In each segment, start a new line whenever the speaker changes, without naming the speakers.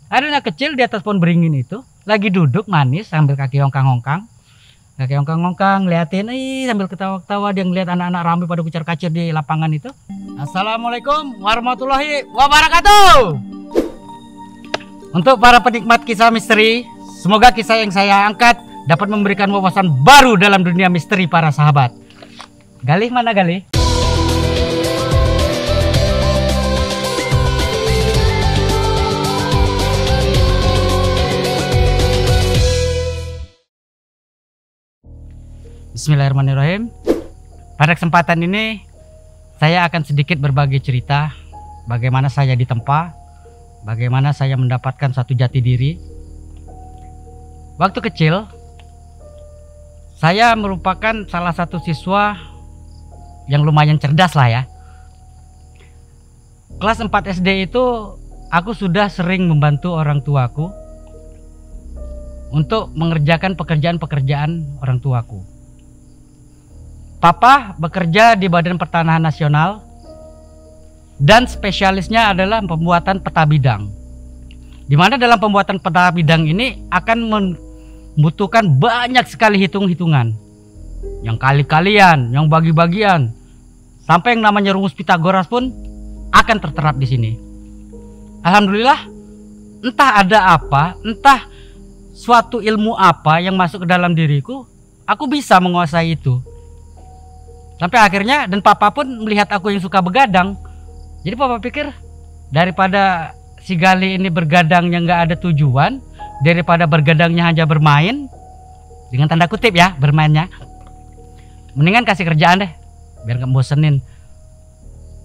Ada anak kecil di atas pohon beringin itu lagi duduk manis sambil kaki hongkang-hongkang. Kaki hongkang-hongkang liatin sambil ketawa-ketawa dia ngeliat anak-anak ramai pada kucar-kacir di lapangan itu. Assalamualaikum warahmatullahi wabarakatuh. Untuk para penikmat kisah misteri, semoga kisah yang saya angkat dapat memberikan wawasan baru dalam dunia misteri para sahabat. Galih mana Galih? Bismillahirrahmanirrahim. Pada kesempatan ini saya akan sedikit berbagi cerita bagaimana saya ditempa, bagaimana saya mendapatkan satu jati diri. Waktu kecil saya merupakan salah satu siswa yang lumayan cerdas lah ya. Kelas 4 SD itu aku sudah sering membantu orang tuaku untuk mengerjakan pekerjaan-pekerjaan orang tuaku. Papa bekerja di Badan Pertanahan Nasional dan spesialisnya adalah pembuatan peta bidang. Di mana dalam pembuatan peta bidang ini akan membutuhkan banyak sekali hitung-hitungan. Yang kali-kalian, yang bagi-bagian, sampai yang namanya rumus Pitagoras pun akan terterap di sini. Alhamdulillah, entah ada apa, entah suatu ilmu apa yang masuk ke dalam diriku, aku bisa menguasai itu. Sampai akhirnya dan papa pun melihat aku yang suka begadang. Jadi papa pikir daripada si Gali ini bergadangnya nggak ada tujuan, daripada bergadangnya hanya bermain, dengan tanda kutip ya bermainnya, mendingan kasih kerjaan deh biar nggak bosenin.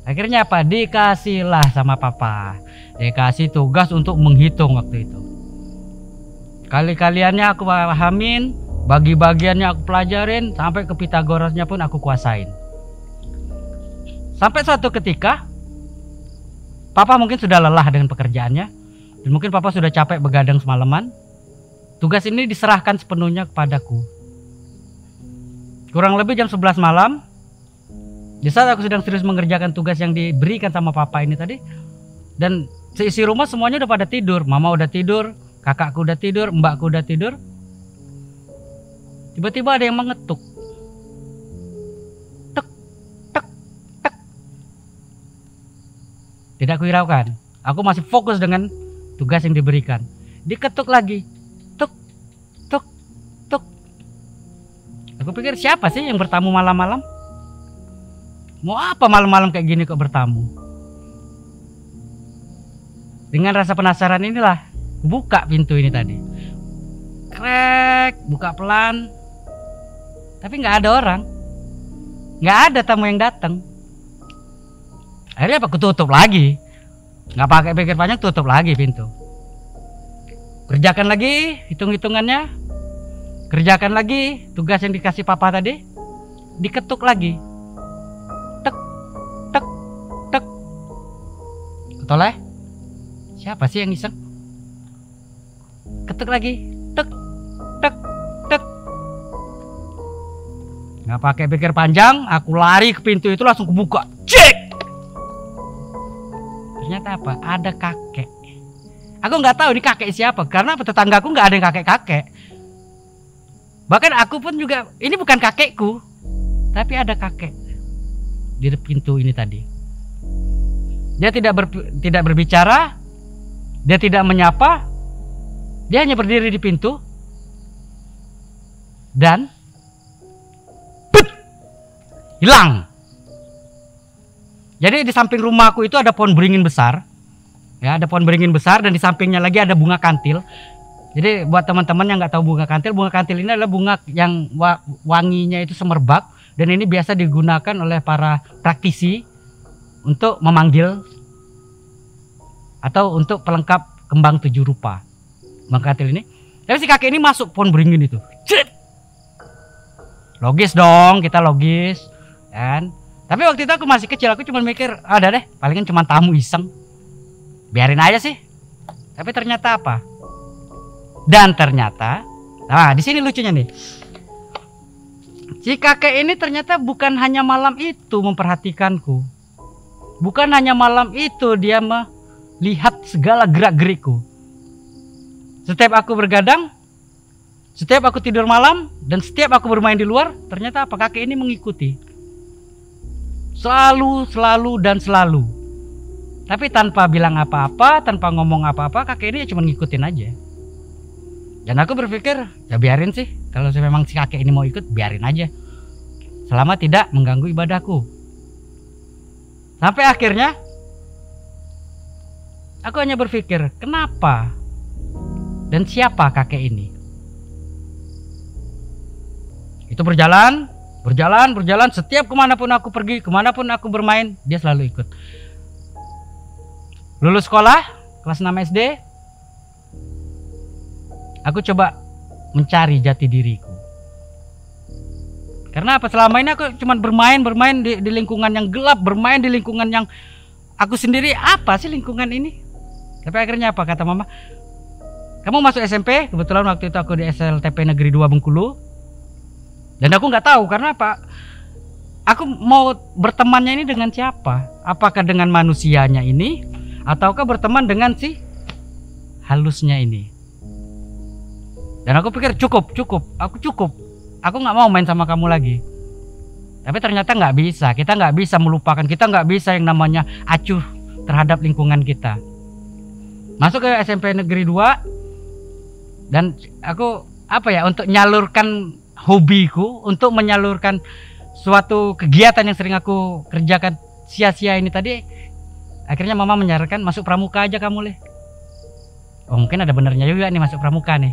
Akhirnya apa? Dikasihlah sama papa, dikasih tugas untuk menghitung waktu itu. Kali-kaliannya aku pahamin, bagi-bagiannya aku pelajarin, sampai ke Pitagorasnya pun aku kuasain. Sampai suatu ketika papa mungkin sudah lelah dengan pekerjaannya, dan mungkin papa sudah capek begadang semalaman. Tugas ini diserahkan sepenuhnya kepadaku. Kurang lebih jam 11 malam, di saat aku sedang serius mengerjakan tugas yang diberikan sama papa ini tadi, dan seisi rumah semuanya udah pada tidur. Mama udah tidur, kakakku udah tidur, mbakku udah tidur. Tiba-tiba ada yang mengetuk. Tek, tek, tek. Tidak kuhiraukan. Aku masih fokus dengan tugas yang diberikan. Diketuk lagi. Tuk, tuk, tuk. Aku pikir siapa sih yang bertamu malam-malam? Mau apa malam-malam kayak gini kok bertamu? Dengan rasa penasaran inilah buka pintu ini tadi. Krek, buka pelan. Tapi nggak ada orang, nggak ada tamu yang datang. Akhirnya apa? Aku tutup lagi, nggak pakai pikir panjang, tutup lagi pintu. Kerjakan lagi hitung-hitungannya, kerjakan lagi tugas yang dikasih papa tadi. Diketuk lagi, tek, tek, tek. Ketoleh, siapa sih yang iseng? Ketuk lagi, tek, tek, tek. Nggak pakai pikir panjang, aku lari ke pintu itu langsung kebuka. Cek! Ternyata apa? Ada kakek. Aku nggak tahu ini kakek siapa, karena tetanggaku nggak ada yang kakek-kakek. Bahkan aku pun juga, ini bukan kakekku, tapi ada kakek di pintu ini tadi. Dia tidak berbicara, dia tidak menyapa, dia hanya berdiri di pintu dan hilang. Jadi di samping rumahku itu ada pohon beringin besar. Ya, ada pohon beringin besar dan di sampingnya lagi ada bunga kantil. Jadi buat teman-teman yang nggak tahu bunga kantil ini adalah bunga yang wanginya itu semerbak dan ini biasa digunakan oleh para praktisi untuk memanggil atau untuk pelengkap kembang 7 rupa. Bunga kantil ini. Tapi si kakek ini masuk pohon beringin itu. Logis dong, kita logis. Kan? Tapi waktu itu aku masih kecil, aku cuma mikir, ada deh, palingan cuma tamu iseng, biarin aja sih. Tapi ternyata apa? Dan ternyata, nah di sini lucunya nih, si kakek ini ternyata bukan hanya malam itu memperhatikanku, bukan hanya malam itu dia melihat segala gerak-gerikku, Setiap aku bergadang, setiap aku tidur malam, dan setiap aku bermain di luar, ternyata apa, kakek ini mengikuti. Selalu, selalu, dan selalu. Tapi tanpa bilang apa-apa, tanpa ngomong apa-apa, kakek ini cuma ngikutin aja. Dan aku berpikir, ya biarin sih. Kalau memang si kakek ini mau ikut, biarin aja. Selama tidak mengganggu ibadahku. Sampai akhirnya, aku hanya berpikir, kenapa? Dan siapa kakek ini? Itu berjalan. Setiap kemanapun aku pergi, kemanapun aku bermain, dia selalu ikut. Lulus sekolah, kelas 6 SD, aku coba mencari jati diriku. Karena apa? Selama ini aku cuma bermain di lingkungan yang gelap, bermain di lingkungan yang aku sendiri. Apa sih lingkungan ini? Tapi akhirnya apa? Kata mama, kamu masuk SMP. Kebetulan waktu itu aku di SLTP Negeri 2 Bengkulu. Dan aku nggak tahu karena apa. Aku mau bertemannya ini dengan siapa? Apakah dengan manusianya ini, ataukah berteman dengan si halusnya ini? Dan aku pikir cukup. Aku nggak mau main sama kamu lagi. Tapi ternyata nggak bisa. Kita nggak bisa melupakan. Kita nggak bisa yang namanya acuh terhadap lingkungan kita. Masuk ke SMP Negeri 2. Dan aku untuk menyalurkan hobiku, untuk menyalurkan suatu kegiatan yang sering aku kerjakan sia-sia ini tadi. Akhirnya mama menyarankan masuk pramuka aja kamu, Leh. Oh, mungkin ada benernya juga nih masuk pramuka nih.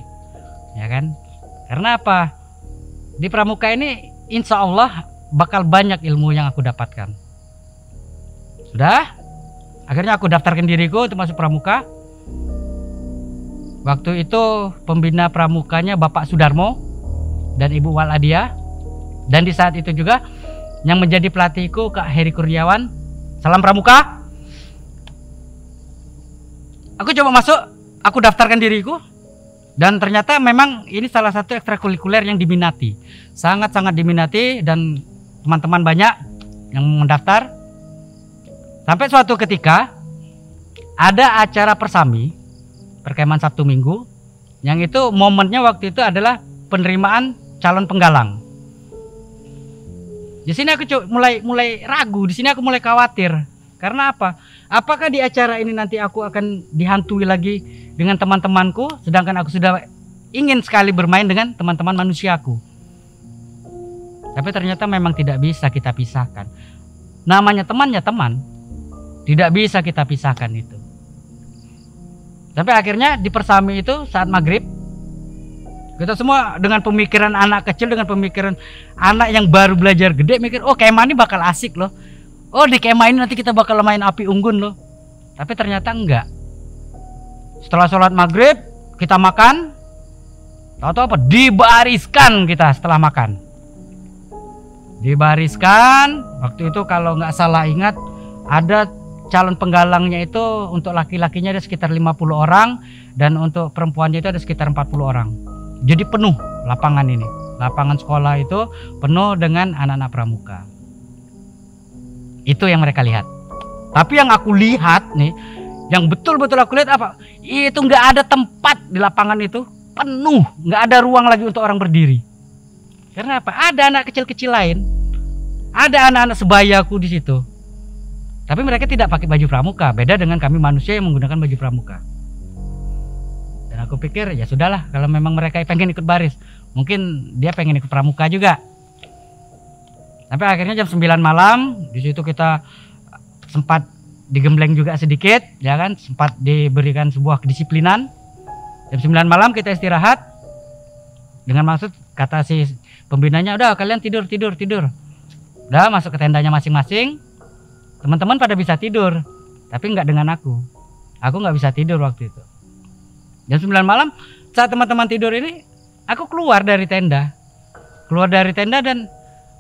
Ya kan? Karena apa? Di pramuka ini insya Allah bakal banyak ilmu yang aku dapatkan. Sudah? Akhirnya aku daftarkan diriku untuk masuk pramuka. Waktu itu pembina pramukanya Bapak Sudarmo dan Ibu Waladia. Dan di saat itu juga yang menjadi pelatihku Kak Heri Kurniawan. Salam pramuka. Aku coba masuk, aku daftarkan diriku. Dan ternyata memang ini salah satu ekstrakurikuler yang diminati. Sangat-sangat diminati dan teman-teman banyak yang mendaftar. Sampai suatu ketika ada acara persami, perkemahan Sabtu Minggu, yang itu momennya waktu itu adalah penerimaan calon penggalang. Di sini aku mulai ragu, di sini aku mulai khawatir. Karena apa? Apakah di acara ini nanti aku akan dihantui lagi dengan teman-temanku, sedangkan aku sudah ingin sekali bermain dengan teman-teman manusiaku. Tapi ternyata memang tidak bisa kita pisahkan. Namanya temannya teman, tidak bisa kita pisahkan itu. Sampai akhirnya di persami itu saat maghrib, kita semua dengan pemikiran anak kecil, dengan pemikiran anak yang baru belajar gede, mikir, oh kemah ini bakal asik loh. Oh di kemah ini nanti kita bakal main api unggun loh. Tapi ternyata enggak. Setelah sholat maghrib kita makan. Tahu-tahu apa? Dibariskan kita setelah makan. Dibariskan. Waktu itu kalau nggak salah ingat, ada calon penggalangnya itu untuk laki-lakinya ada sekitar 50 orang. Dan untuk perempuannya itu ada sekitar 40 orang. Jadi penuh lapangan ini. Lapangan sekolah itu penuh dengan anak-anak pramuka. Itu yang mereka lihat. Tapi yang aku lihat nih, yang betul-betul aku lihat apa? Itu nggak ada tempat di lapangan itu, penuh, nggak ada ruang lagi untuk orang berdiri. Karena apa? Ada anak kecil-kecil lain, ada anak-anak sebayaku di situ. Tapi mereka tidak pakai baju pramuka, beda dengan kami manusia yang menggunakan baju pramuka. Dan aku pikir ya sudahlah, kalau memang mereka pengen ikut baris, mungkin dia pengen ikut pramuka juga. Sampai akhirnya jam 9 malam, di situ kita sempat digembleng juga sedikit, ya kan, sempat diberikan sebuah kedisiplinan. Jam 9 malam kita istirahat. Dengan maksud kata si pembinanya, udah kalian tidur. Udah masuk ke tendanya masing-masing. Teman-teman pada bisa tidur, tapi nggak dengan aku. Aku nggak bisa tidur waktu itu. Jam 9 malam, saat teman-teman tidur ini, aku keluar dari tenda. Dan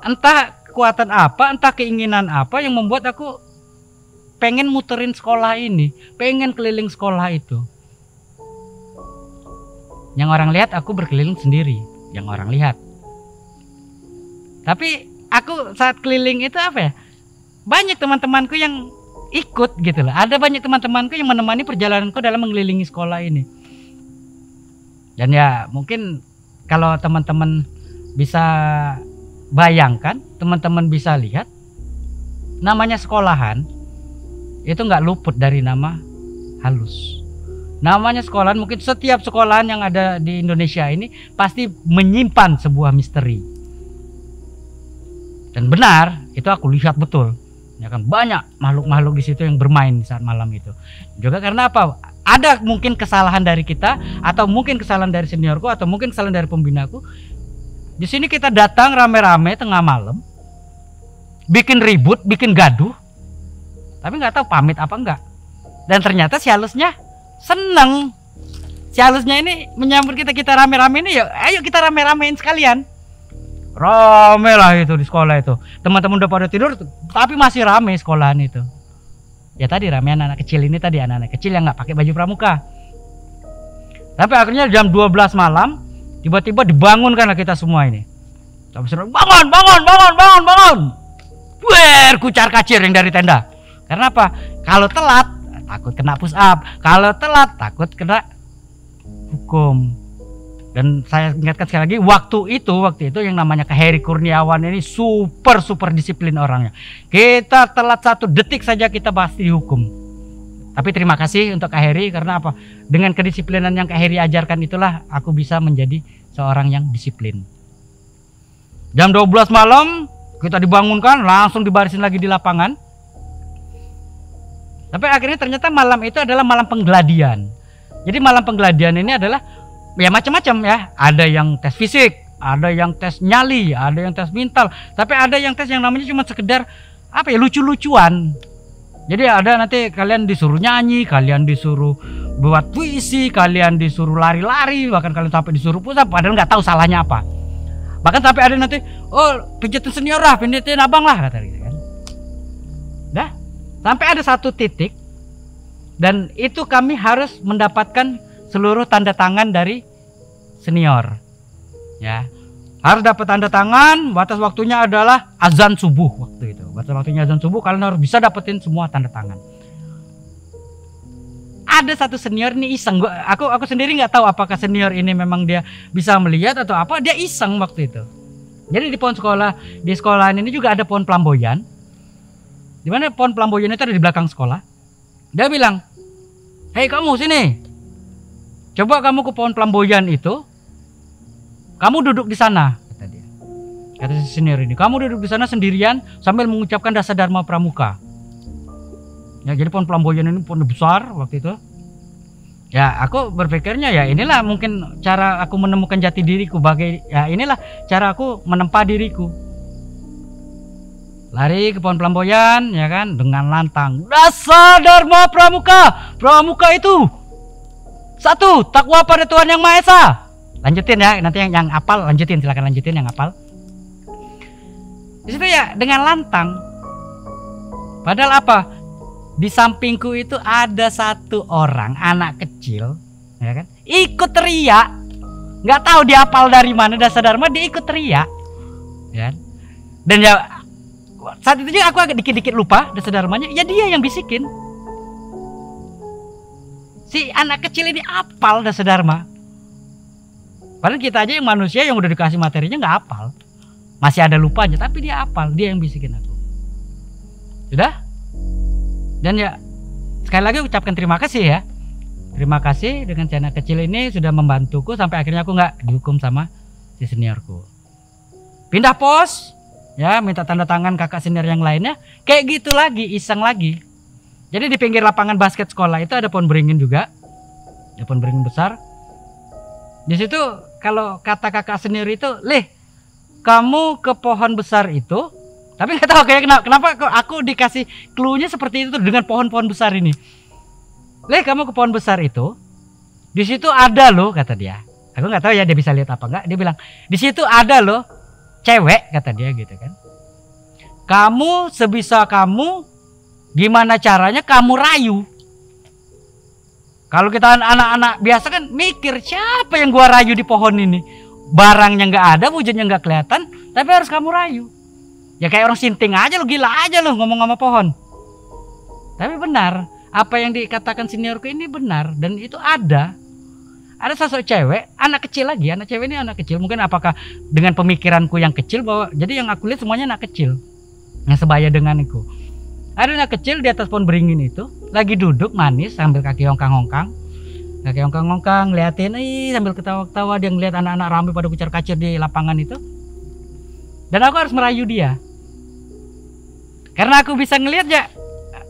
entah kekuatan apa, entah keinginan apa yang membuat aku pengen muterin sekolah ini, pengen keliling sekolah itu. Yang orang lihat aku berkeliling sendiri, yang orang lihat. Tapi aku saat keliling itu apa ya? Banyak teman-temanku yang ikut gitu loh. Ada banyak teman-temanku yang menemani perjalananku dalam mengelilingi sekolah ini. Dan ya mungkin kalau teman-teman bisa bayangkan, teman-teman bisa lihat, namanya sekolahan itu nggak luput dari nama halus. Namanya sekolahan, mungkin setiap sekolahan yang ada di Indonesia ini pasti menyimpan sebuah misteri. Dan benar, itu aku lihat betul. Ya kan, banyak makhluk-makhluk di situ yang bermain saat malam itu. Juga karena apa? Ada mungkin kesalahan dari kita, atau mungkin kesalahan dari seniorku, atau mungkin kesalahan dari pembinaku. Di sini kita datang rame-rame tengah malam, bikin ribut, bikin gaduh, tapi nggak tahu pamit apa enggak. Dan ternyata si halusnya seneng. Si halusnya ini menyambut kita rame-rame ini, ya ayo kita rame-ramein sekalian. Rame lah itu di sekolah itu. Teman-teman udah pada tidur, tapi masih rame sekolahan itu. Ya tadi rame anak-anak kecil ini, tadi anak-anak kecil yang nggak pakai baju pramuka. Tapi akhirnya jam 12 malam tiba-tiba dibangunkan kita semua ini. Bangun, bangun, bangun, bangun, bangun. Wer, kucar kacir yang dari tenda. Karena apa? Kalau telat takut kena push up. Kalau telat takut kena hukum. Dan saya ingatkan sekali lagi, waktu itu yang namanya Kak Heri Kurniawan ini super disiplin orangnya. Kita telat 1 detik saja kita pasti dihukum. Tapi terima kasih untuk Kak Heri, karena apa? Dengan kedisiplinan yang Kak Heri ajarkan itulah aku bisa menjadi seorang yang disiplin. Jam 12 malam kita dibangunkan, langsung dibarisin lagi di lapangan. Tapi akhirnya ternyata malam itu adalah malam penggeladian. Jadi malam penggeladian ini adalah ya macam-macam ya. Ada yang tes fisik, ada yang tes nyali, ada yang tes mental, tapi ada yang tes yang namanya cuma sekedar apa ya, lucu-lucuan. Jadi ada nanti kalian disuruh nyanyi, kalian disuruh buat puisi, kalian disuruh lari-lari, bahkan kalian sampai disuruh push up, padahal nggak tahu salahnya apa. Bahkan sampai ada nanti, oh pijitin senior lah, pijitin abang lah, kata gitu kan. Dah, sampai ada 1 titik, dan itu kami harus mendapatkan seluruh tanda tangan dari senior. Ya, harus dapat tanda tangan. Batas waktunya adalah azan subuh waktu itu. Batas waktunya azan subuh, kalian harus bisa dapetin semua tanda tangan. Ada 1 senior nih iseng. Aku sendiri nggak tahu apakah senior ini memang dia bisa melihat atau apa. Dia iseng waktu itu. Jadi di sekolahan ini juga ada pohon pelamboyan. Dimana pohon pelamboyan itu ada di belakang sekolah. Dia bilang, hei kamu sini, coba kamu ke pohon pelamboyan itu, kamu duduk di sana, kata dia. Kata si senior ini, kamu duduk di sana sendirian sambil mengucapkan Dasa Dharma Pramuka. Ya, jadi pohon pelamboyan ini pohon besar waktu itu. Ya, aku berpikirnya ya inilah mungkin cara aku menemukan jati diriku, inilah cara aku menempa diriku. Lari ke pohon pelamboyan, ya kan, dengan lantang, Dasa Dharma Pramuka. Pramuka itu 1, takwa pada Tuhan Yang Maha Esa. Lanjutin ya, nanti yang hafal lanjutin, silakan lanjutin yang hafal. Di situ ya dengan lantang. Padahal apa? Di sampingku itu ada 1 orang anak kecil, ya kan? Ikut teriak. Nggak tahu dia hafal dari mana Dasa Dharma, dia ikut teriak. Ya. Dan ya saat itu juga aku agak dikit-dikit lupa Dasa Dharmanya, ya dia yang bisikin. Si anak kecil ini hafal Dasa Dharma. Padahal kita aja yang manusia yang udah dikasih materinya nggak hafal. Masih ada lupanya, tapi dia hafal, dia yang bisikin aku. Sudah? Dan ya sekali lagi ucapkan terima kasih ya. Terima kasih dengan si anak kecil ini sudah membantuku sampai akhirnya aku nggak dihukum sama si seniorku. Pindah pos, ya minta tanda tangan kakak senior yang lainnya. Kayak gitu lagi, iseng lagi. Jadi di pinggir lapangan basket sekolah itu ada pohon beringin juga, ada pohon beringin besar. Di situ kalau kata kakak senior itu, Leh, kamu ke pohon besar itu. Tapi nggak tahu kayak kenapa kok aku dikasih clue-nya seperti itu dengan pohon-pohon besar ini. Leh, kamu ke pohon besar itu, di situ ada loh, kata dia. Aku nggak tahu ya dia bisa lihat apa enggak. Dia bilang di situ ada loh cewek, kata dia gitu kan. Kamu sebisa kamu, gimana caranya kamu rayu. Kalau kita anak-anak biasa kan mikir siapa yang gua rayu di pohon ini. Barangnya nggak ada, wujudnya nggak kelihatan, tapi harus kamu rayu. Ya kayak orang sinting aja lo, gila aja lo ngomong sama pohon. Tapi benar, apa yang dikatakan seniorku ini benar dan itu ada. ada sosok cewek, anak kecil lagi, anak cewek ini anak kecil. Mungkin apakah dengan pemikiranku yang kecil bahwa jadi yang aku lihat semuanya anak kecil yang sebaya denganku. Ada anak kecil di atas pohon beringin itu lagi duduk manis sambil kaki hongkang-hongkang. Kaki hongkang-hongkang, liatin sambil ketawa-ketawa, dia ngeliat anak-anak ramai pada kucar-kacir di lapangan itu. Dan aku harus merayu dia. Karena aku bisa ngeliat ya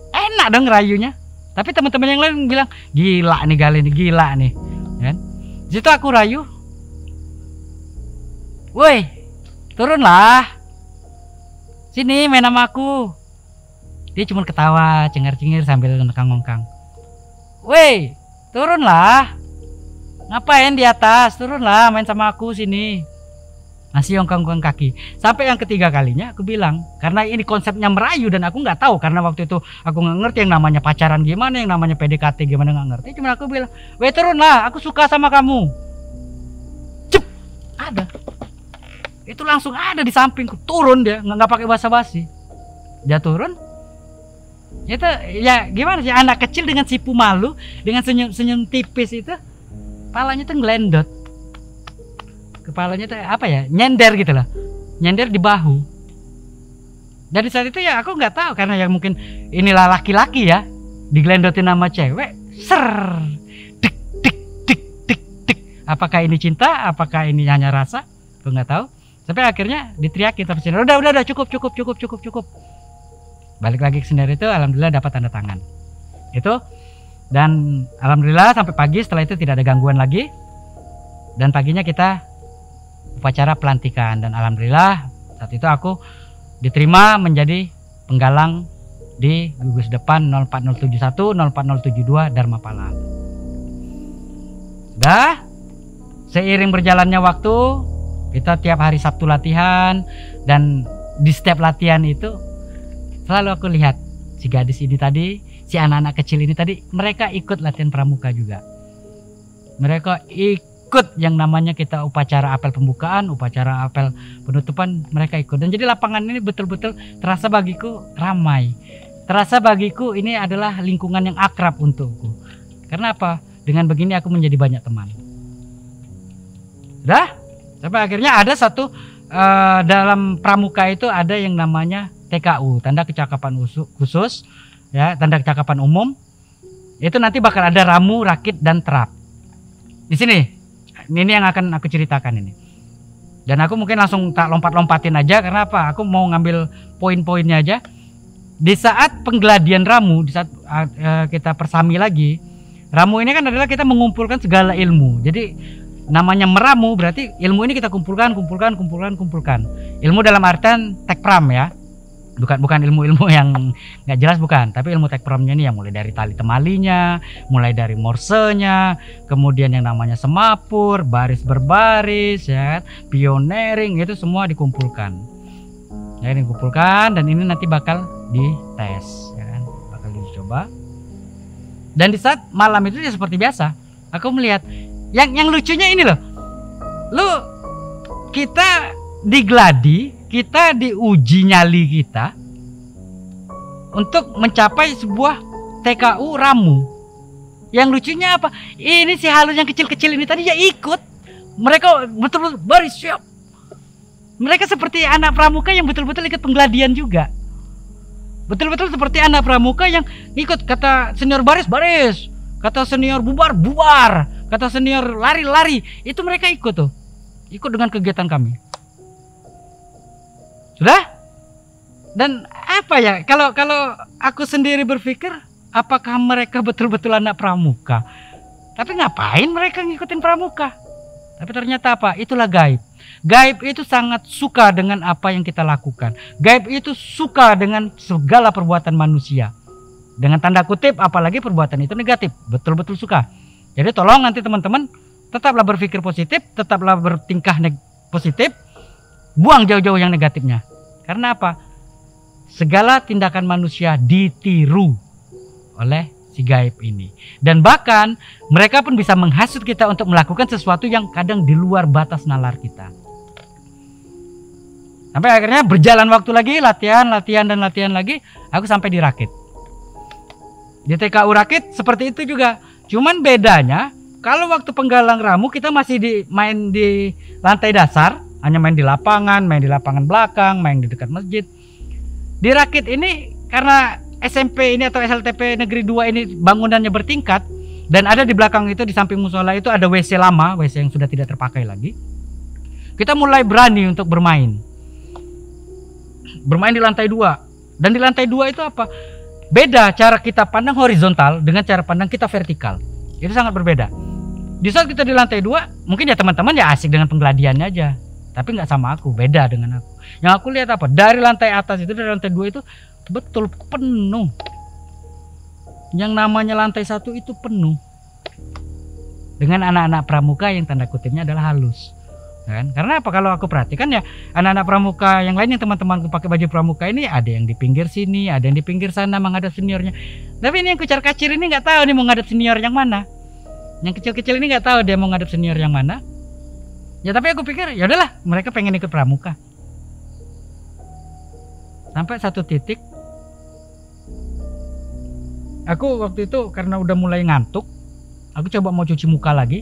enak dong ngerayunya. Tapi teman-teman yang lain bilang, gila nih Gali nih, gila nih. Kan? Di situ aku rayu, woi turunlah, sini main sama aku. Dia cuma ketawa cengar-cengir sambil ngongkang-ngongkang. Woi turunlah, ngapain di atas, turunlah main sama aku sini. Masih ongkang-ongkang kaki. Sampai yang ketiga kalinya aku bilang, karena ini konsepnya merayu dan aku nggak tahu, karena waktu itu aku nggak ngerti yang namanya pacaran gimana, yang namanya PDKT gimana, nggak ngerti. Cuma aku bilang, weh turunlah, aku suka sama kamu. Cep, ada. Itu langsung ada di sampingku, turun dia, nggak pakai basa-basi. Dia turun. Itu ya gimana sih, anak kecil dengan sipu malu, dengan senyum-senyum tipis itu, palanya tuh ngelendot. Kepalanya tuh apa ya, nyender gitu loh, nyender di bahu. Dari saat itu ya aku nggak tahu, karena ya mungkin inilah laki-laki ya, digelendotin sama cewek, ser, dik dik dik dik dik. Apakah ini cinta, apakah ini hanya rasa, aku nggak tahu. Sampai akhirnya diteriakin terus, udah cukup. Balik lagi ke sendiri itu, alhamdulillah dapat tanda tangan itu, dan alhamdulillah sampai pagi setelah itu tidak ada gangguan lagi. Dan paginya kita upacara pelantikan, dan alhamdulillah saat itu aku diterima menjadi penggalang di gugus depan 04071 04072 Dharmapala. Dah seiring berjalannya waktu, kita tiap hari Sabtu latihan, dan di setiap latihan itu selalu aku lihat si gadis ini tadi, si anak-anak kecil ini tadi, mereka ikut latihan pramuka juga. Mereka ikut yang namanya kita upacara apel pembukaan, upacara apel penutupan, mereka ikut. Dan jadi lapangan ini betul-betul terasa bagiku ramai. Terasa bagiku ini adalah lingkungan yang akrab untukku. Karena apa? Dengan begini aku menjadi banyak teman. Dah, sampai akhirnya ada satu dalam pramuka itu ada yang namanya TKU, tanda kecakapan khusus, ya, tanda kecakapan umum. Itu nanti bakal ada ramu, rakit, dan terap. Di sini. Ini yang akan aku ceritakan ini. Dan aku mungkin langsung tak lompat-lompatin aja, karena apa? Aku mau ngambil poin-poinnya aja. Di saat penggeladian ramu, di saat kita persami lagi, ramu ini kan adalah kita mengumpulkan segala ilmu. Jadi namanya meramu berarti ilmu ini kita kumpulkan. Ilmu dalam artian tekpram ya. Bukan ilmu-ilmu yang nggak jelas, bukan, tapi ilmu tekpramnya ini yang mulai dari tali temalinya, mulai dari morsenya, kemudian yang namanya semapur, baris berbaris, ya, pioneering, itu semua dikumpulkan. Ya, dikumpulkan, dan ini nanti bakal dites, ya kan, bakal dicoba. Dan di saat malam itu ya seperti biasa, aku melihat yang lucunya ini loh, kita digladi, kita diuji nyali kita untuk mencapai sebuah TKU ramu. Yang lucunya apa? Ini si halus yang kecil-kecil ini tadi ya ikut. Mereka betul-betul baris siap. Mereka seperti anak pramuka yang betul-betul ikut penggeladian juga. Betul-betul seperti anak pramuka yang ikut, kata senior baris, kata senior bubar, kata senior lari. Itu mereka ikut tuh. Ikut dengan kegiatan kami. Sudah? Dan apa ya, kalau aku sendiri berpikir, apakah mereka betul-betul anak pramuka? Tapi ngapain mereka ngikutin pramuka? Tapi ternyata apa? Itulah gaib. Gaib itu sangat suka dengan apa yang kita lakukan. Gaib itu suka dengan segala perbuatan manusia. Dengan tanda kutip, apalagi perbuatan itu negatif. Betul-betul suka. Jadi tolong nanti teman-teman, tetaplah berpikir positif, tetaplah bertingkah positif. Buang jauh-jauh yang negatifnya. Karena apa? Segala tindakan manusia ditiru oleh si gaib ini. Dan bahkan mereka pun bisa menghasut kita untuk melakukan sesuatu yang kadang di luar batas nalar kita. Sampai akhirnya berjalan waktu lagi, latihan lagi, aku sampai di rakit. Di TKU rakit seperti itu juga. Cuman bedanya Kalau waktu penggalang ramu kita masih main di lantai dasar, hanya main di lapangan belakang, main di dekat masjid. Di Rakit ini karena SMP ini atau SLTP Negeri 2 ini bangunannya bertingkat dan ada di belakang itu, di samping musola itu ada WC lama, WC yang sudah tidak terpakai lagi. Kita mulai berani untuk bermain di lantai 2. Dan di lantai 2 itu apa? Beda cara kita pandang horizontal dengan cara pandang kita vertikal. Itu sangat berbeda. Di saat kita di lantai 2, mungkin ya teman-teman ya asik dengan penggeladiannya aja. Tapi nggak sama aku, beda dengan aku. Yang aku lihat apa? Dari lantai atas itu, dari lantai 2 itu betul penuh. Yang namanya lantai 1 itu penuh dengan anak-anak pramuka yang tanda kutipnya adalah halus. Kan? Karena apa? Kalau aku perhatikan ya anak-anak pramuka yang lain, yang teman-temanku pakai baju pramuka ini, ada yang di pinggir sini, ada yang di pinggir sana menghadap seniornya. Tapi ini yang kucar-kacir ini nggak tahu nih mau ngadap senior yang mana. Yang kecil-kecil ini nggak tahu dia mau ngadap senior yang mana. Ya tapi aku pikir ya udahlah, mereka pengen ikut pramuka. Sampai satu titik aku waktu itu karena udah mulai ngantuk, aku coba mau cuci muka lagi.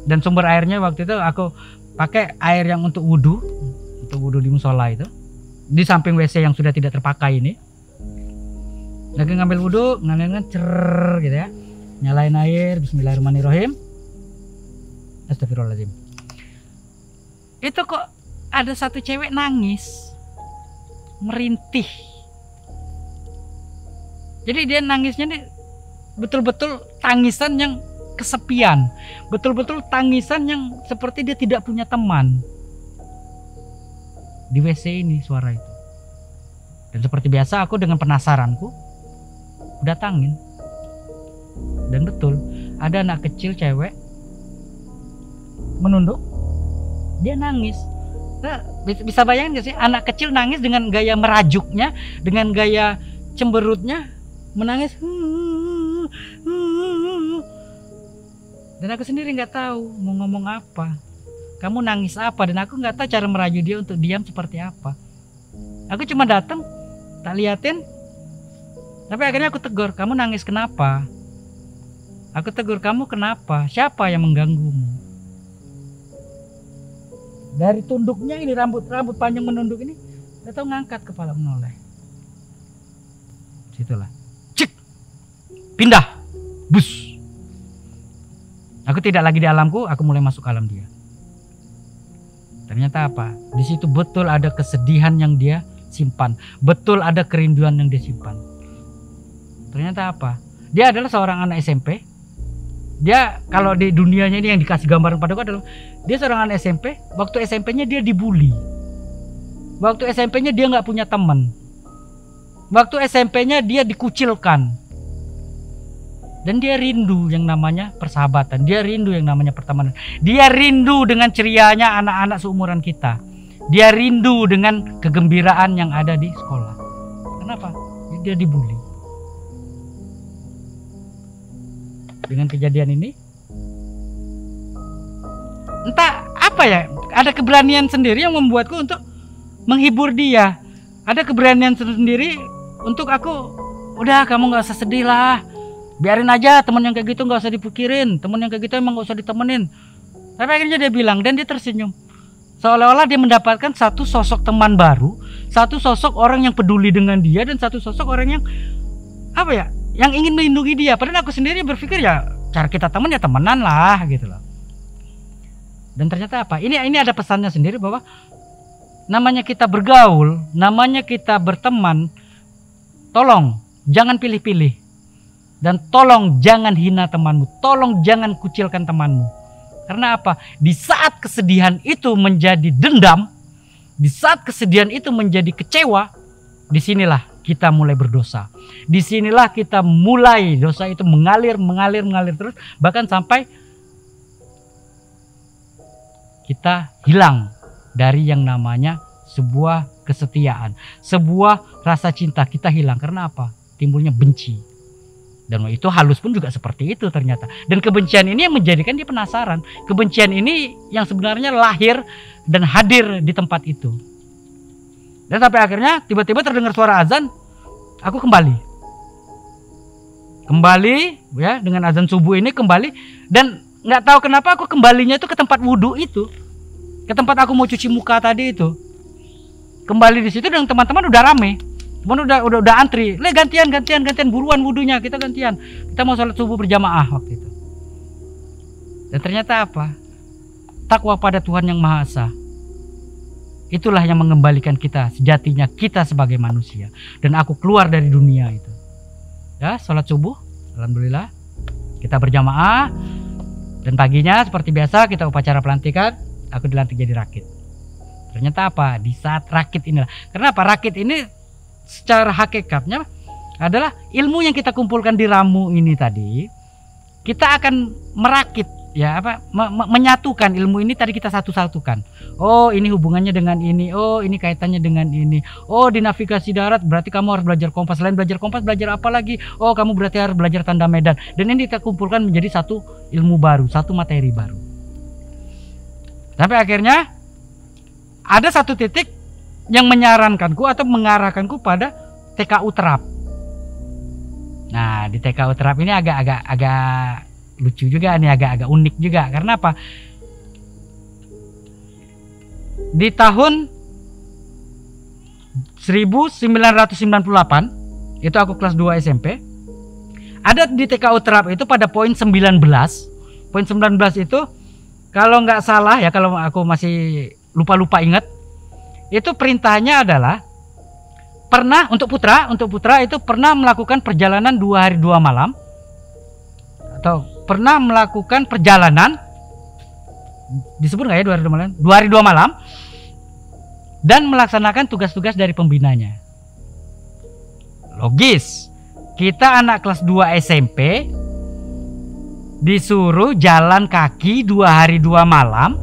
Dan sumber airnya waktu itu aku pakai air yang untuk wudhu di musola itu, di samping WC yang sudah tidak terpakai ini. Lagi ngambil wudhu, ngalain gitu ya, nyalain air, bismillahirrahmanirrahim, astagfirullahaladzim. Itu kok ada satu cewek nangis, merintih. Jadi dia nangisnya nih betul-betul tangisan yang kesepian, betul-betul tangisan yang seperti dia tidak punya teman. Di WC ini suara itu. Dan seperti biasa aku dengan penasaranku datangin. Dan betul ada anak kecil cewek menunduk, dia nangis. Nah, bisa bayangin gak sih anak kecil nangis dengan gaya merajuknya, dengan gaya cemberutnya, menangis. Dan aku sendiri nggak tahu mau ngomong apa. Kamu nangis apa? Dan aku nggak tahu cara merayu dia untuk diam seperti apa. Aku cuma datang, tak liatin. Tapi akhirnya aku tegur, kamu nangis kenapa? Aku tegur, kamu kenapa? Siapa yang mengganggumu? Dari tunduknya ini, rambut panjang menunduk ini, saya tahu ngangkat kepala menoleh. Situlah, cik, pindah, bus. Aku tidak lagi di alamku, aku mulai masuk alam dia. Ternyata apa? Di situ betul ada kesedihan yang dia simpan, betul ada kerinduan yang dia simpan. Ternyata apa? Dia adalah seorang anak SMP. Dia kalau di dunianya ini yang dikasih gambaran padaku adalah dia seorang anak SMP. Waktu SMP-nya dia dibully. Waktu SMP-nya dia nggak punya teman. Waktu SMP-nya dia dikucilkan. Dan dia rindu yang namanya persahabatan. Dia rindu yang namanya pertemanan. Dia rindu dengan cerianya anak-anak seumuran kita. Dia rindu dengan kegembiraan yang ada di sekolah. Kenapa? Dia dibully. Dengan kejadian ini, entah apa ya, ada keberanian sendiri yang membuatku untuk menghibur dia. Ada keberanian sendiri untuk aku, udah kamu gak usah sedih lah, biarin aja temen yang kayak gitu gak usah dipikirin, temen yang kayak gitu emang gak usah ditemenin. Tapi akhirnya dia bilang, dan dia tersenyum, seolah-olah dia mendapatkan satu sosok teman baru, satu sosok orang yang peduli dengan dia, dan satu sosok orang yang apa ya, yang ingin melindungi dia. Padahal aku sendiri berpikir ya cara kita teman ya temenan lah gitu loh. Dan ternyata apa? Ini ada pesannya sendiri bahwa namanya kita bergaul, namanya kita berteman, tolong jangan pilih-pilih. Dan tolong jangan hina temanmu, tolong jangan kucilkan temanmu. Karena apa? Di saat kesedihan itu menjadi dendam, di saat kesedihan itu menjadi kecewa, disinilah kita mulai berdosa. Disinilah kita mulai dosa itu mengalir terus, bahkan sampai kita hilang dari yang namanya sebuah kesetiaan, sebuah rasa cinta kita hilang. Karena apa? Timbulnya benci. Dan itu halus pun juga seperti itu ternyata. Dan kebencian ini yang menjadikan dia penasaran. Kebencian ini yang sebenarnya lahir dan hadir di tempat itu. Dan sampai akhirnya tiba-tiba terdengar suara azan, aku kembali. kembali ya dengan azan subuh ini kembali, dan nggak tahu kenapa aku kembalinya itu ke tempat wudhu itu, ke tempat aku mau cuci muka tadi itu. Kembali di situ dengan teman-teman udah rame, teman udah antri, gantian buruan wudhunya, kita gantian, kita mau sholat subuh berjamaah waktu itu. Dan ternyata apa? Takwa pada Tuhan Yang Maha Esa. Itulah yang mengembalikan kita sejatinya kita sebagai manusia. Dan aku keluar dari dunia itu. Ya, sholat subuh, alhamdulillah kita berjamaah. Dan paginya seperti biasa kita upacara pelantikan. Aku dilantik jadi rakit. Ternyata apa? Di saat rakit inilah. Kenapa? Rakit ini secara hakikatnya adalah ilmu yang kita kumpulkan di ramu ini tadi. Kita akan merakit, ya apa? Menyatukan ilmu ini tadi, kita satu-satukan. Oh, ini hubungannya dengan ini. Oh, ini kaitannya dengan ini. Oh, di navigasi darat berarti kamu harus belajar kompas. Selain belajar kompas, belajar apa lagi? Oh, kamu berarti harus belajar tanda medan. Dan ini kita kumpulkan menjadi satu ilmu baru, satu materi baru. Sampai akhirnya ada satu titik yang menyarankanku atau mengarahkanku pada TKU Terap. Nah, di TKU Terap ini agak lucu juga nih, agak unik juga. Karena apa? Di tahun 1998 itu aku kelas 2 SMP. Ada di TKU Terap itu pada poin 19. Poin 19 itu kalau nggak salah ya, kalau aku masih lupa ingat, itu perintahnya adalah pernah untuk putra itu pernah melakukan perjalanan 2 hari 2 malam, atau pernah melakukan perjalanan, disebut nggak ya 2 hari 2 malam? 2 hari 2 malam, dan melaksanakan tugas-tugas dari pembinanya. Logis, kita anak kelas 2 SMP disuruh jalan kaki 2 hari 2 malam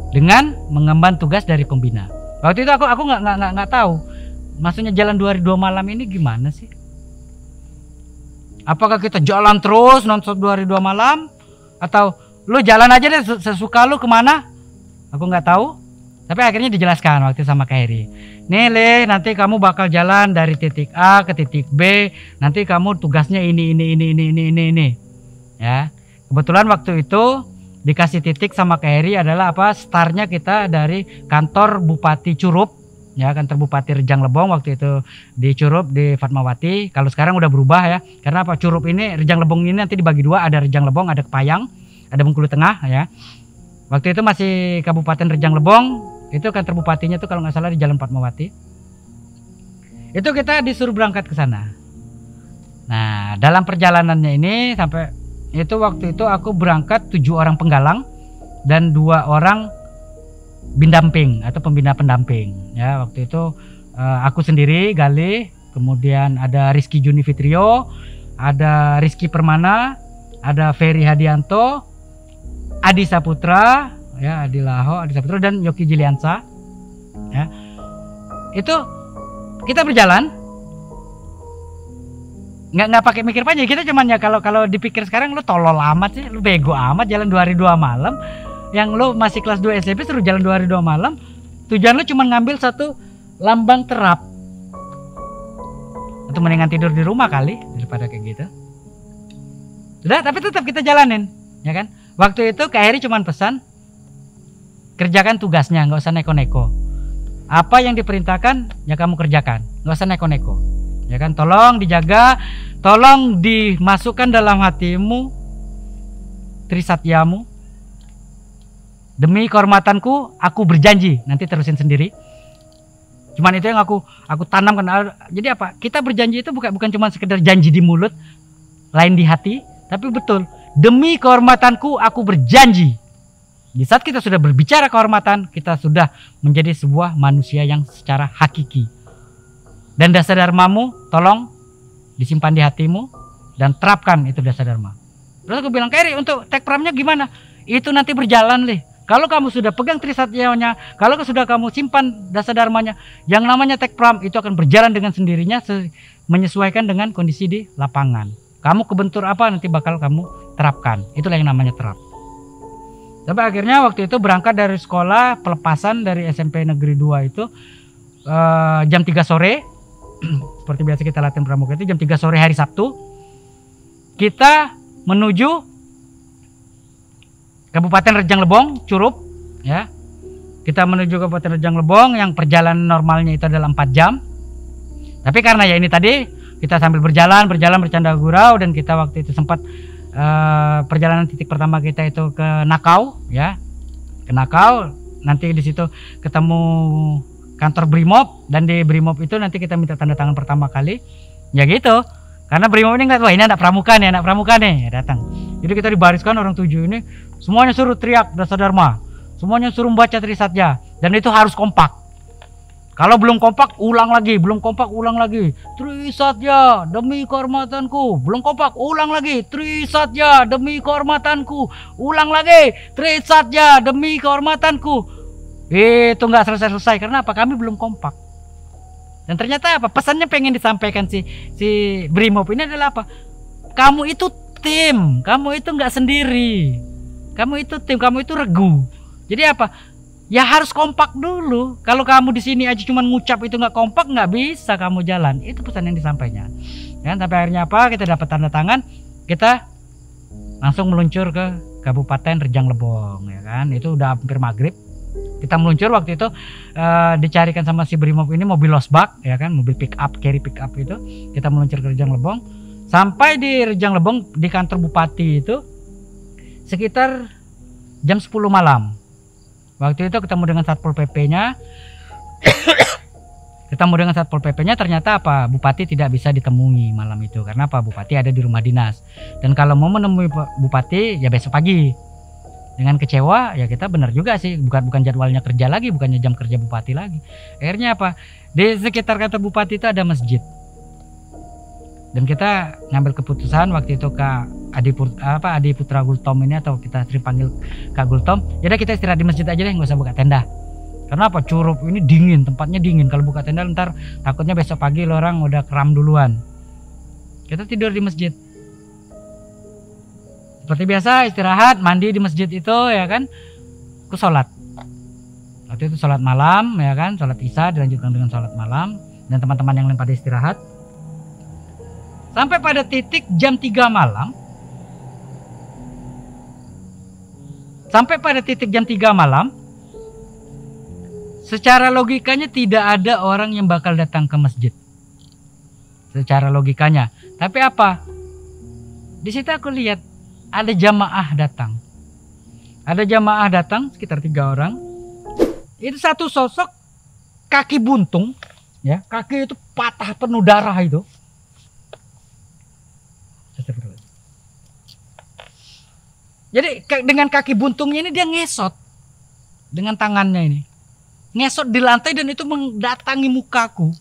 dengan mengemban tugas dari pembina. Waktu itu aku nggak tahu maksudnya jalan 2 hari 2 malam ini gimana sih? Apakah kita jalan terus nonstop 2 hari 2 malam, atau lu jalan aja deh sesuka lu kemana? Aku nggak tahu. Tapi akhirnya dijelaskan waktu sama Kak Heri. Nih Le, nanti kamu bakal jalan dari titik A ke titik B. Nanti kamu tugasnya ini. Ya, kebetulan waktu itu dikasih titik sama Kak Heri adalah apa? Startnya kita dari kantor Bupati Curup. Ya, kantor Bupati Rejang Lebong waktu itu di Curup di Fatmawati. Kalau sekarang udah berubah ya. Karena apa? Curup ini, Rejang Lebong ini nanti dibagi 2, ada Rejang Lebong, ada Kepayang, ada Bengkulu Tengah ya. Waktu itu masih Kabupaten Rejang Lebong. Itu kantor bupatinya tuh kalau nggak salah di Jalan Fatmawati. Itu kita disuruh berangkat ke sana. Nah, dalam perjalanannya ini sampai itu waktu itu aku berangkat 7 orang penggalang dan 2 orang bindamping atau pembina pendamping. Ya, waktu itu aku sendiri Galih, kemudian ada Rizky Juni Fitrio, ada Rizky Permana, ada Ferry Hadianto, Adi Saputra, ya Adi Laho, Adi Saputra, dan Yoki Jiliansa. Ya, itu kita berjalan nggak pakai mikir panjang, kita cuman ya kalau dipikir sekarang lu tolol amat sih, lu bego amat jalan 2 hari 2 malam, yang lu masih kelas 2 SMP suruh jalan 2 hari 2 malam, tujuan lu cuma ngambil satu lambang terap, atau mendingan tidur di rumah kali daripada kayak gitu. Udah, tapi tetap kita jalanin, ya kan? Waktu itu Kak Heri cuman pesan, kerjakan tugasnya, nggak usah neko-neko. Apa yang diperintahkan ya kamu kerjakan, nggak usah neko-neko. Ya kan, tolong dijaga, tolong dimasukkan dalam hatimu Trisatyamu. Demi kehormatanku, aku berjanji. Nanti terusin sendiri. Cuman itu yang aku tanamkan. Jadi apa? Kita berjanji itu bukan cuma sekedar janji di mulut, lain di hati, tapi betul. Demi kehormatanku, aku berjanji. Di saat kita sudah berbicara kehormatan, kita sudah menjadi sebuah manusia yang secara hakiki. Dan dasar dharmamu tolong disimpan di hatimu dan terapkan itu dasar dharma. Terus aku bilang, Kak Heri, untuk tekpramnya gimana? Itu nanti berjalan leh. Kalau kamu sudah pegang trisatyanya, kalau sudah kamu simpan dasar dharmanya, yang namanya tekpram itu akan berjalan dengan sendirinya menyesuaikan dengan kondisi di lapangan. Kamu kebentur apa nanti bakal kamu terapkan. Itulah yang namanya terap. Sampai akhirnya waktu itu berangkat dari sekolah pelepasan dari SMP Negeri 2 itu jam 3 sore. Seperti biasa kita latihan pramuka itu jam 3 sore hari Sabtu. kita menuju Kabupaten Rejang Lebong, Curup, ya. Kita menuju Kabupaten Rejang Lebong yang perjalanan normalnya itu adalah 4 jam. Tapi karena ya ini tadi kita sambil berjalan bercanda gurau, dan kita waktu itu sempat perjalanan titik pertama kita itu ke Nakau, ya. Ke Nakau, nanti di situ ketemu kantor Brimob, dan di Brimob itu nanti kita minta tanda tangan pertama kali. Ya gitu. Karena Brimob ini nggak, wah ini anak pramuka nih, datang. Jadi kita dibariskan orang 7 ini, semuanya suruh teriak Dasa Dharma, semuanya suruh membaca Trisatya, dan itu harus kompak. Kalau belum kompak, ulang lagi, Trisatya demi kehormatanku. Belum kompak, ulang lagi, Trisatya demi kehormatanku. Ulang lagi, Trisatya demi kehormatanku. Itu nggak selesai-selesai, karena apa? Kami belum kompak. Dan ternyata apa? Pesannya pengen disampaikan si Brimob ini adalah apa? Kamu itu tim, kamu itu nggak sendiri. Kamu itu tim, kamu itu regu. Jadi apa? Ya harus kompak dulu. Kalau kamu di sini aja cuma ngucap itu nggak kompak, nggak bisa kamu jalan. Itu pesan yang disampaikan. Dan sampai akhirnya apa? Kita dapat tanda tangan, kita langsung meluncur ke Kabupaten Rejang Lebong, ya kan? Itu udah hampir maghrib. Kita meluncur waktu itu, dicarikan sama si Brimob ini mobil losbak, ya kan, mobil pick up, carry pick up itu. Kita meluncur ke Rejang Lebong. Sampai di Rejang Lebong di kantor bupati itu sekitar jam 10 malam. Waktu itu ketemu dengan Satpol PP-nya. Ternyata apa? Bupati tidak bisa ditemui malam itu. Karena apa? Bupati ada di rumah dinas. Dan kalau mau menemui bupati ya besok pagi. Dengan kecewa, ya kita benar juga sih, bukan jadwalnya kerja lagi, bukannya jam kerja bupati lagi. Akhirnya apa? Di sekitar kantor bupati itu ada masjid. Dan kita ngambil keputusan waktu itu ke Adi Putra Gultom ini, atau kita sering panggil Kak Gultom. Jadi kita istirahat di masjid aja deh, nggak usah buka tenda. Karena apa? Curup ini dingin, tempatnya dingin. Kalau buka tenda ntar takutnya besok pagi lo orang udah kram duluan. Kita tidur di masjid. Seperti biasa istirahat, mandi di masjid itu, ya kan. Aku sholat. Waktu itu sholat malam, ya kan. Sholat isya dilanjutkan dengan sholat malam. Dan teman-teman yang lain pada istirahat. Sampai pada titik jam 3 malam. Secara logikanya tidak ada orang yang bakal datang ke masjid. Secara logikanya. Tapi apa? Di situ aku lihat ada jamaah datang. Sekitar 3 orang. Itu satu sosok kaki buntung, ya. Kaki itu patah penuh darah itu. Jadi dengan kaki buntungnya ini dia ngesot dengan tangannya ini. Ngesot di lantai, dan itu mendatangi mukaku.